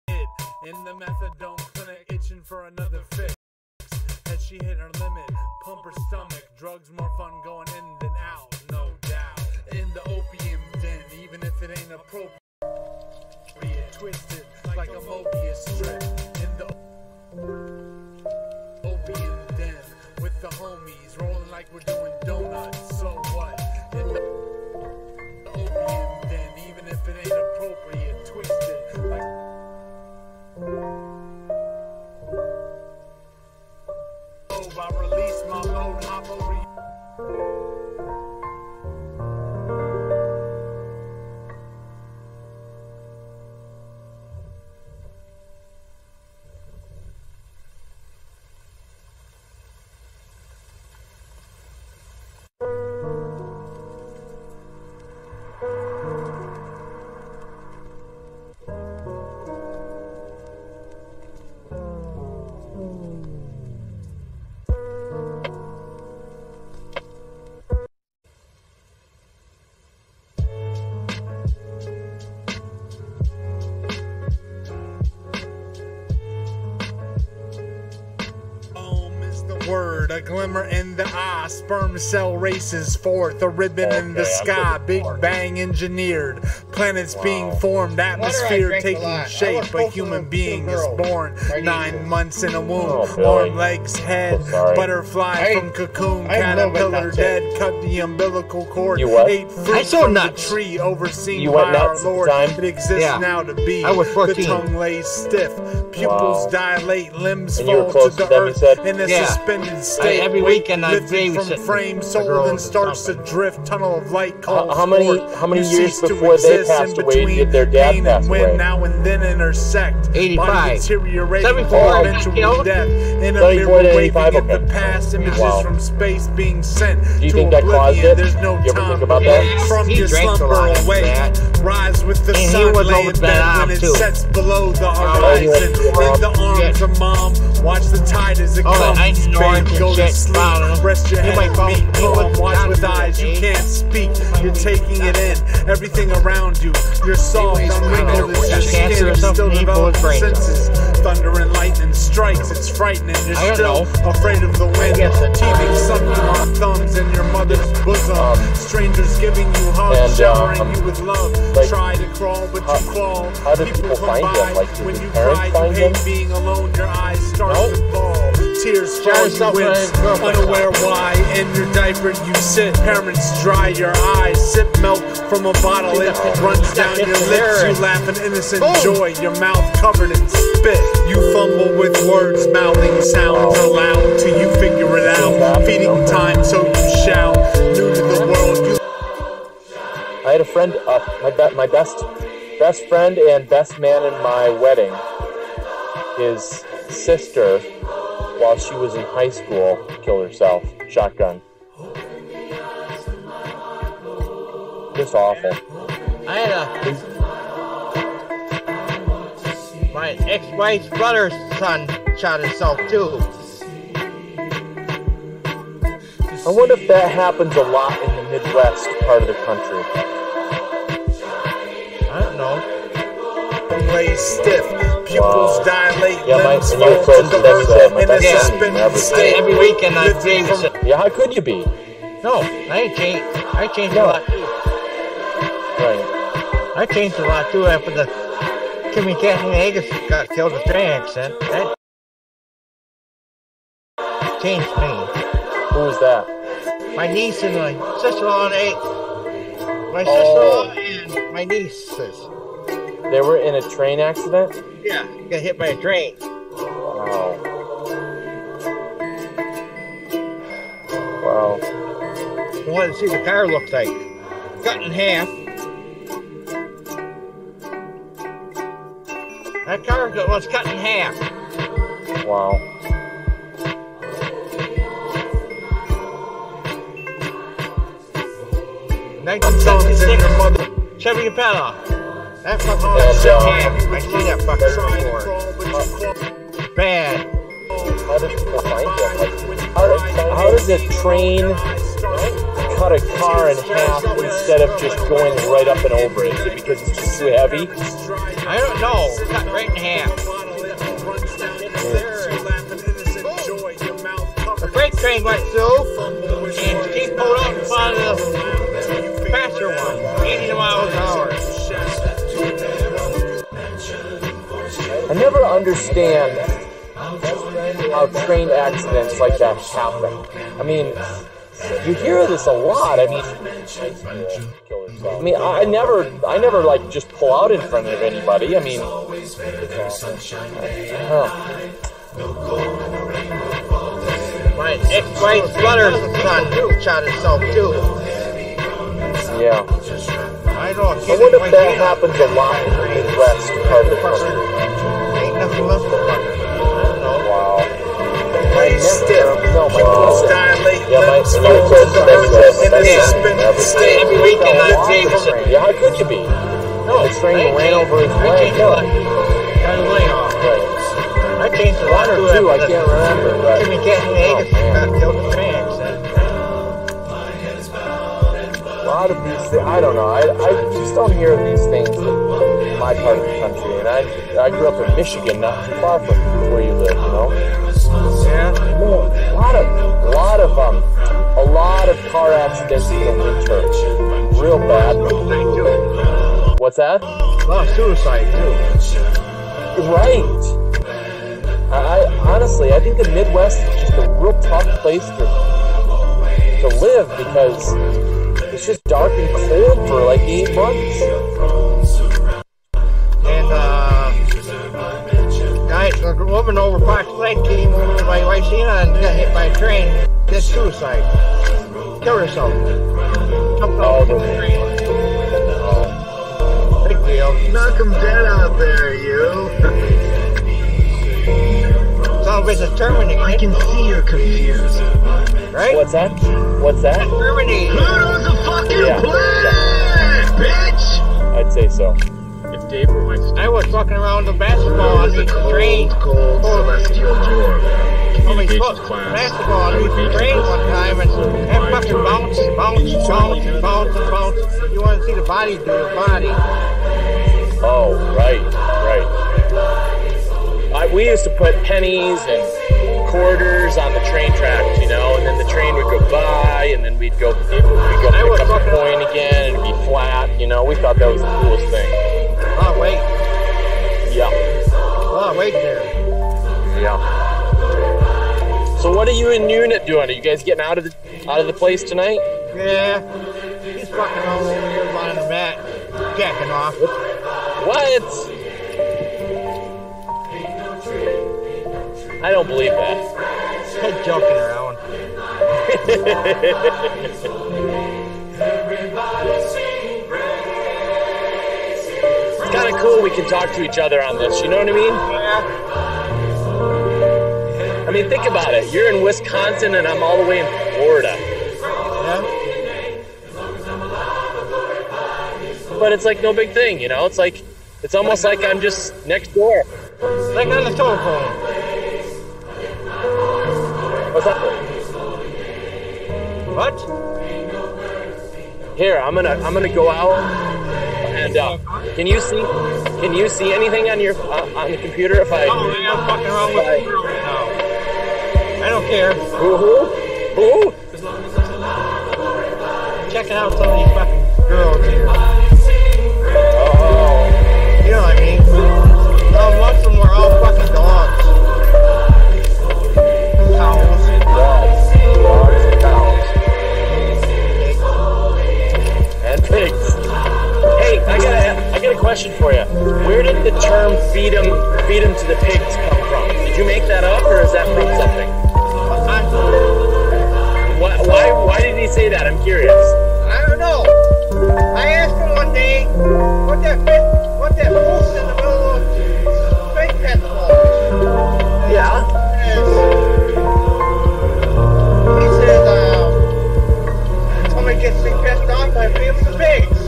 it. In the methadone clinic, itching for another fix. Had she hit her limit, pump her stomach. Drugs more fun going in than out, no doubt. In the opium den, even if it ain't appropriate, twisted like a Mobius strip. In the opium den with the homies, rolling like we're doing donuts. So what? In the opium den, even if it ain't appropriate, twisted like I release my load, hop over you. glimmer in the eye, sperm cell races forth, a ribbon in the sky, Big Bang engineered, planets being formed, atmosphere taking shape, a human being is born, 9 months in a womb, arm, legs, head, butterfly from cocoon, caterpillar dead, cut the umbilical cord, ate fruit from the tree, overseen by our Lord, it exists now to be, the tongue lays stiff, pupils dilate, limbs fall to the earth, in a suspended state, every weekend I from frame, soul then starts to drift, tunnel of light called how many years before they passed away did their dad pass away? Now and then intersect, 85, 74, eventual death, in a mirror waving at the past, images from space being sent Do you to think that caused oblivion. it? There's no You ever time think about that? from He your drank a slumber lot of awake, that. rise with the And he sun, was lay over in bed that when it too. sets below the horizon, in the arms of mom, watch the tide as it comes, babe, go to sleep, rest your head, meet calm, watch with eyes you can't speak, you're taking it in, everything around you, you're soft, unwrinkled as your skin, and still developing senses, thunder and lightning strikes, it's frightening, you're still afraid of the wind, teething, sucking on thumbs in your mother's bosom, strangers giving you hugs, showering you with love, try to crawl but you fall, How did people find him? Like, did when his you parents cry, you find him? hate being alone, your eyes start to fall. Tears fall, you wince, unaware why. In your diaper you sit, parents dry your eyes. Sip milk from a bottle, it runs down your lips. You laugh in innocent joy, your mouth covered in spit. You fumble with words, mouthing sounds aloud till you figure it out. Feeding time, so you shout. New to the world, you. I had a friend, my best friend and best man in my wedding. His sister, while she was in high school, killed herself, shotgun. Just awful. I had my ex-wife's brother's son shot himself too. I wonder if that happens a lot in the Midwest part of the country. I don't know. Lay stiff, pupils dilate, limbs my fall close to the that's earth, my in a best suspended state. Every weekend I babysit. Yeah, how could you be? No, I changed. I changed a lot too. Right. I changed a lot too after the Kimmy Kathleen Agus got killed in a train accident. That changed me. Who was that? My niece and my sister-in-law and my sister-in-law and my nieces. They were in a train accident? Yeah, got hit by a train. Wow. Wow. I wanted to see what the car looked like. Cut in half. That car was cut in half. Wow. Chevy Impala. That fucking was cut in half. I see that fucker before. Bad. How did people find them? Like, how does a train cut a car in half instead of just going right up and over it? Is it because it's just too heavy? I don't know. Cut right in half. The freight train went through, and he pulled out in front of the faster one, 80 miles an hour. I never understand how train accidents like that happen. I mean, you hear this a lot. I mean, I never like just pull out in front of anybody. I mean, my ex-wife's brother's son shot himself too. Yeah. I wonder if that happens a lot in the Midwest part of the country. Ain't nothing left to fuck. Wow. Lay stiff, pupils dilate, limbs my fall close to the earth, in a that's suspended state. Every weekend I babysit. Yeah, how could you be? No, the train ran over his leg. Got his leg off. I changed the water too. I can't remember. Kimmy Kathleen Agus got killed in a train accident. A lot of these things, I don't know. I just don't hear these things in my part of the country. And I grew up in Michigan, not too far from where you live, you know. Yeah. A lot of car accidents in the winter. Real bad. What's that? A lot of suicide too. Right. I honestly, I think the Midwest is just a real tough place to live because it's just dark and cold for like 8 months. And a woman over Fox Lake came over to my wife's and got hit by a train. Did suicide. Killed herself. Jumped off the train. Big deal. Knock 'em dead out there, you. Sounds like a Terminator. I can see you're confused. Right? What's that? Terminator. Pluto's a fucking planet, bitch! I'd say so. If Dave were my I was fucking around the basketball on the train. Cold celestial dwarf. Basketball on the train one time and fucking bounce. You want to see the body do the body. Oh, right. We used to put pennies and quarters on the train tracks, and then the train would go by, and then we'd go pick up the coin again, and it'd be flat, We thought that was the coolest thing. A lot of weight. Yeah. A lot of weight there. Yeah. So what are you and Unit doing? Are you guys getting out of the place tonight? Yeah. He's fucking all over here lying on the mat, jacking off. What? I don't believe that. He's joking around. It's kind of cool we can talk to each other on this, you know what I mean? Yeah. I mean, think about it. You're in Wisconsin and I'm all the way in Florida. Yeah. But it's like no big thing, It's like, it's almost like I'm just next door. Like on the telephone. What's up? What? Here, I'm gonna go out and can you see anything on your on the computer if I? Oh, I'm fucking around with the girl right now. I don't care. Who? Checking out some of these fucking girls here. Oh. You know what I mean? Most of them were all fucking dogs. Cows. Cows. And pigs. Hey, I got a question for you. Where did the term feed 'em to the pigs come from? Did you make that up or is that from something? Why did he say that? I'm curious. I don't know. I asked him one day what that wolf in the middle of the fake pet was. Yeah. He says, somebody gets me pissed off, I feed him the pigs.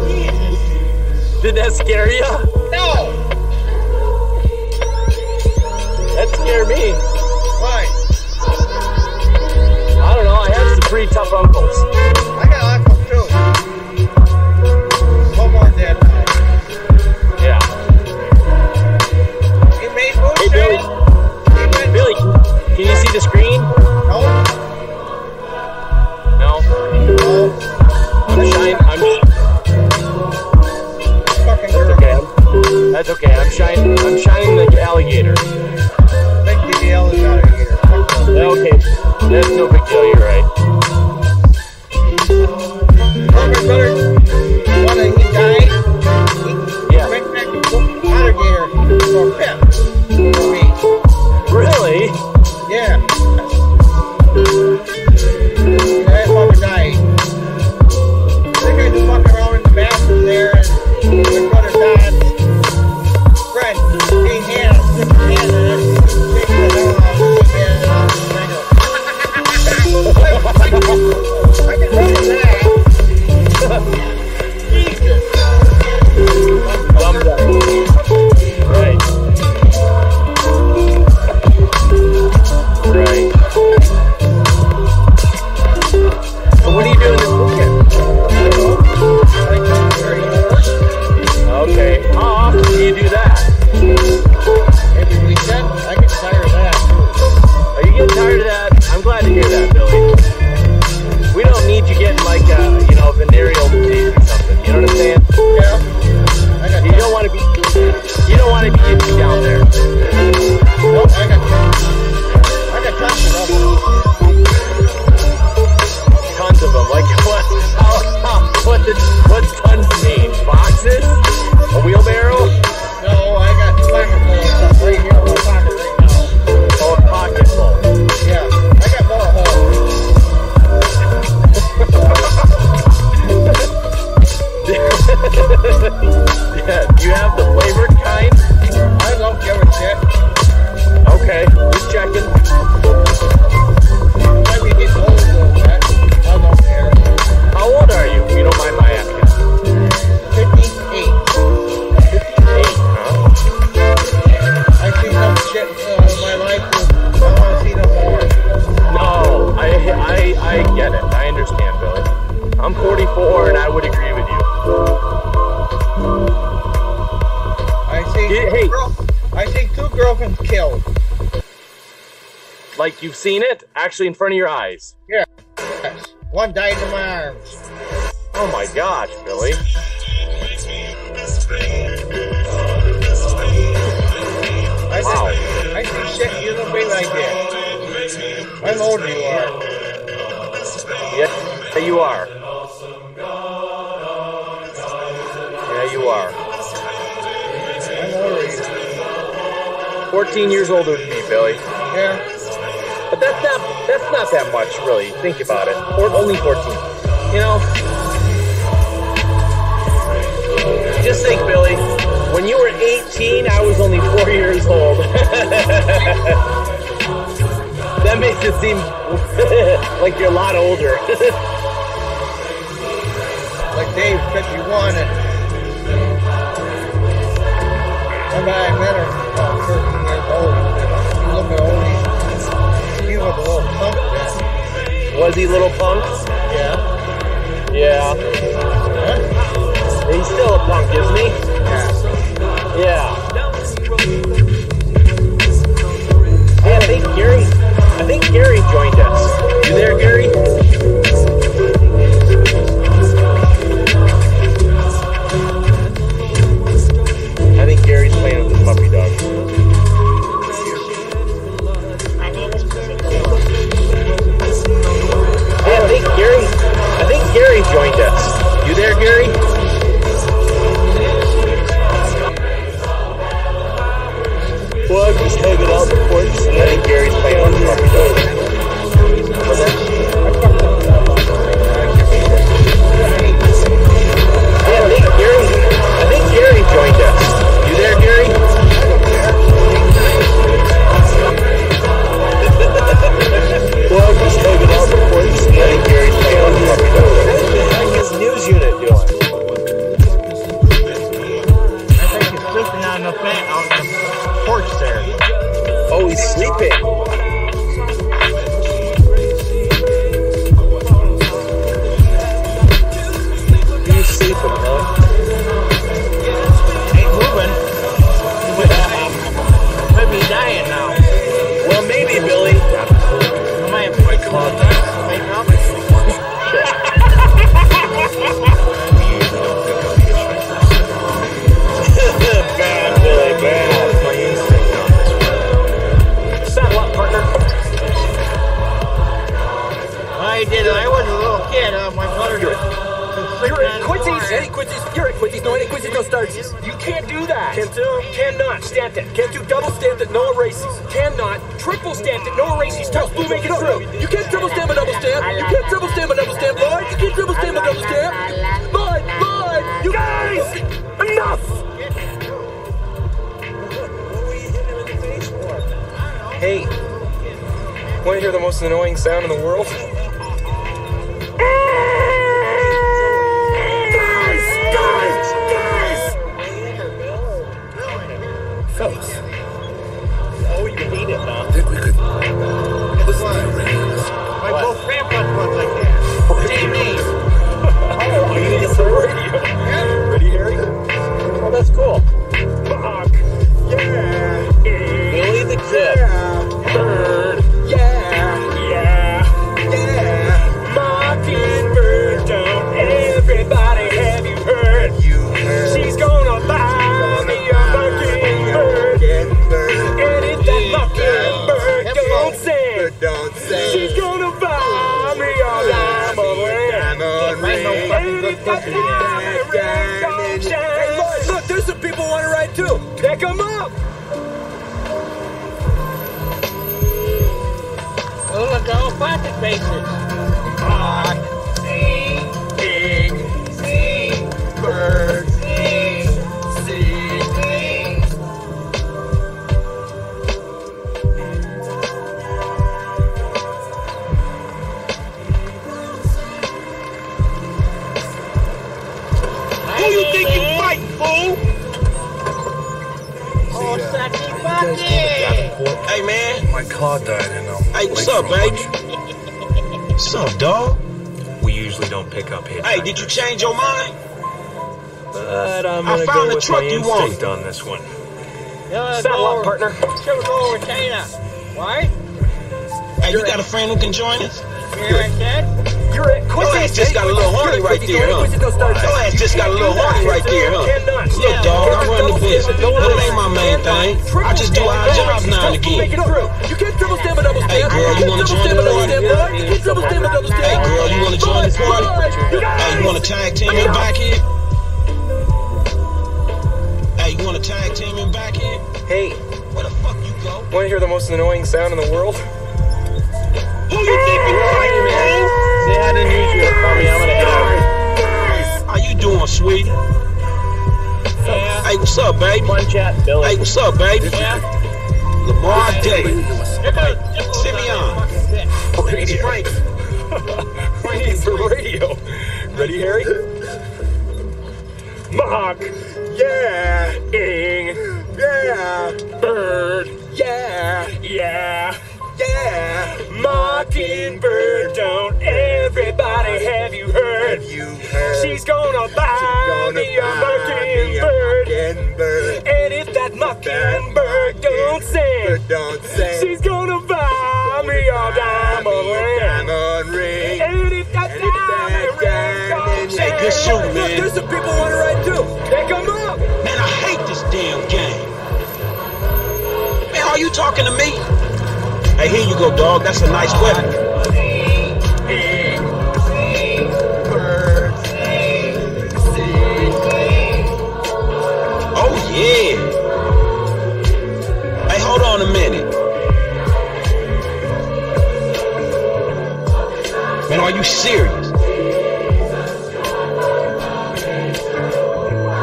Jesus. Did that scare you? No. That scared me. Why? I don't know. I have some pretty tough uncles. I got uncles too. One more dead. Yeah. He made moves. Hey, Billy. Can you see the screen? No. That's okay. I'm shining the alligator. Big deal is alligator. Okay. That's no big deal. You're right. My brother, when he died, he went back and took the alligator for a pet for me. Really? Yeah. That fucker died. I think I was fucking around in the bathroom there, and my brother died. Friend, hey, Hannah, stick your hand in it, shake the hell out of it, and You've seen it? Actually in front of your eyes? Yeah. Yes. One died in my arms. Oh my gosh, Billy. Wow. I see shit you little baby like that. I'm older than you are. Yeah, you are. Yeah, you are. I'm older than you. 14 years older than me, Billy. Yeah. But that's not that much, really. Think about it. Or only 14. You know? Just think, Billy. When you were 18, I was only 4 years old. That makes it seem like you're a lot older. Like Dave, 51, and somebody I met her 13 years old. He looked at old. He was a little punk then. Was he a little punk? Yeah. Yeah. Huh? He's still a punk, isn't he? Yeah. Hey, I think Gary joined us. You there, Gary? I think Gary's playing with the puppy dog. Hey, I think Gary joined us. You there, Gary? Well, I'm just hanging out the porch. I think Gary's playing with the puppy dog. Yeah, I think Gary joined us. You there, Gary? Well, I'm just hanging out the porch. I think Gary's playing with the puppy dog. How's his news unit doing? I think he's sleeping on the porch there. Oh, he's sleeping. He's sleeping, huh? Ain't moving. Maybe he's dying now. Well, maybe, Billy. I might have to wake him up. Wake up. Bad, Billy, bad. Saddle up, partner. I did. I was a little kid. My brother. You're at Quincy's. Eddie Quincy's. You're at Quincy's. No, Eddie Quincy's, no starches. You can't do that. Can't do? Cannot. Stamped it. Can't do double stamped it, no erases. Cannot. Triple stamped it, no erases. Tell Blue, make it through. You can't triple stamp a double stamp. You can't triple stamp a double stamp, Lloyd. You can't triple stamp a double stamp. Lloyd, you guys! Enough! Hey, want to hear the most annoying sound in the world? Fellas. Oh, you hate it, huh? I think we could listen to the radio. My both grandpas was like that. Same name. Oh, you need to the radio. Yeah. Ready, Harry? Oh, that's cool. Fuck. Yeah. Billy the Kid. Yeah. Bird. Yeah. Mockingbird, don't everybody have you heard? She's gonna buy me a mockingbird. And if that mockingbird don't sing, she's gonna buy me a diamond ring. And if that diamond ring don't shine. Hey, Lloyd, look, there's some people want to ride too. Pick them up. Oh, look at all plastic faces. Sing, bird, sing. Who you think you fighting, fool? Oh, Sacky Bucky. Hey, man. My car died, and Hey, what's up, baby? What's up, dog? We usually don't pick up hitchhikers. Hey, did you change your mind? But I'm I gonna found go the with truck my you instinct wanted. on this one. Yeah, Saddle up, partner. Should we go over China? Why? Hey, you got a friend who can join us? Your ass just got a little horny right there, huh? Your ass just got a little horny right there, huh? Look, dog, I run the business, but it ain't my main thing. I just do our jobs now and again. You can't triple stamp a double stamp. Hey, girl, you wanna join the party? You can't triple stamp a double stamp. Hey, girl, you wanna join the party? Hey, you wanna tag team in back here? Hey, you wanna tag team in back here? Hey, where the fuck you go? Want to hear the most annoying sound in the world? Who you think you fighting, man? Say hi to Newsweek for me. I'm gonna head out. How you doing, sweetie? Yeah. Hey, what's up, baby? Fun chat, Billy. Hey, what's up, baby? Yeah. Lamar Davis. Simeon. Frank. Frank is the radio. Ready, Harry? Mock. Yeah. Ing. Yeah. Bird. Yeah. Yeah. Yeah. Mockingbird. Don't everybody have you heard? She's gonna buy me a mockingbird. And if that mockingbird don't sing, she's gonna buy me a diamond ring. And if that diamond ring don't sing, hey, good shooting, man. There's some people want to ride too. They come up. Man, I hate this damn game. Man, are you talking to me? Hey, here you go, dog. That's a nice weapon. Oh, yeah. Hey, hold on a minute. Man, are you serious?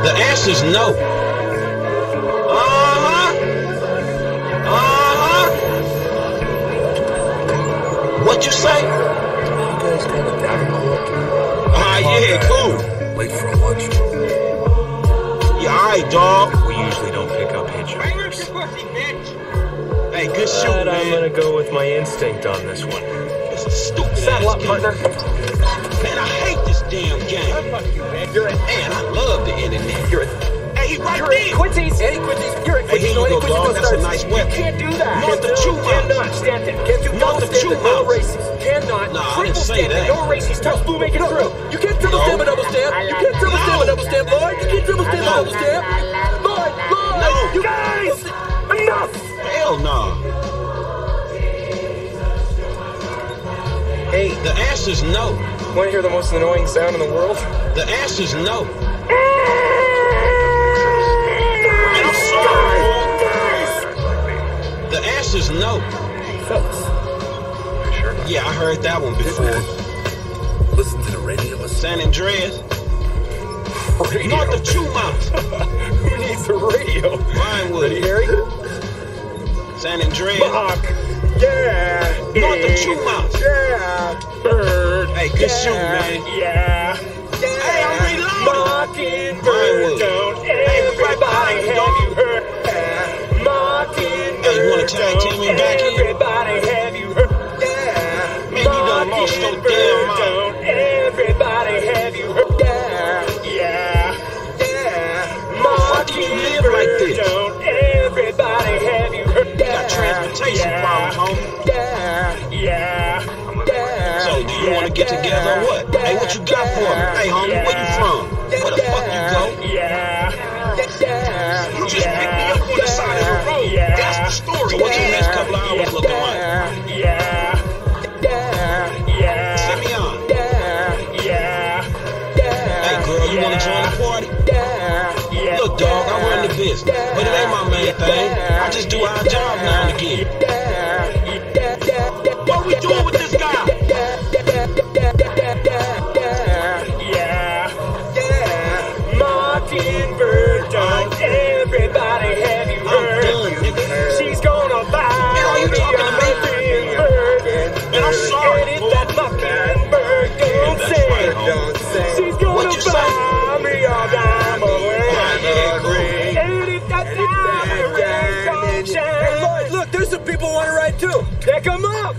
The answer's no. What you say? You guys kind of down. Yeah, cool. Late for lunch. Yeah, alright, dog. We usually don't pick up hitchhikers. Hey, good shooting, man. I'm gonna go with my instinct on this one. It's a stupid Saddle up, partner. Man, I hate this damn game. Man, I love the internet. You're Hey, he right there. Quincy's. Eddie Quincy's. You're a Hey, here you go, dog. That's a nice weapon. You can't do that. Not the true Cannot stand it. Can't do Not the true no races. Cannot. Nah, I didn't say that. No races. Tough blue, make it through. You can't triple stamp a double stamp. You can't triple stamp a double stamp, Lloyd. You can't triple stamp a double stamp. Lloyd, No. you guys, enough. Hell no. Hey, the answer's no. Want to hear the most annoying sound in the world? The answer's no. The answer's no. Yeah, I heard that one before. Listen to the radio. San Andreas. Not the true mouse. Who needs a radio? Vinewood. Ready, Harry? San Andreas. Mock. Yeah. Not the true mouse. Yeah. Bird. Hey, good shooting, man. Yeah. Hey, I'm reloading. Mockingbird. Don't everybody have you heard? Mockingbird. Hey, you wanna tag team in back here? Everybody have you heard? Man, you done lost your damn mind. Don't everybody have you heard? Yeah. How do you live like this? Don't everybody have you heard? You got transportation problems, homie. Yeah. So, do you want to get together or what? Hey, what you got for me? Hey, homie, where you from? Where the fuck you go? Yeah. You just picked me up on the side of the road. That's the story. So what's your next couple of hours looking like? Yeah. Simeon. Yeah. Hey, girl, you want to join the party? Look, dog, I run the business, but it ain't my main thing. I just do our job now and again. What we doing with this guy? Mockingbird, don't everybody have you heard? I'm done, nigga. She's gonna buy Man, are you talking to me? Man, I'm sorry, and if boy. that mockingbird don't sing, she's gonna What you say? buy me a diamond ring. And if that diamond ring don't shine. Hey, Lloyd, look, there's some people want to ride too. Pick them up.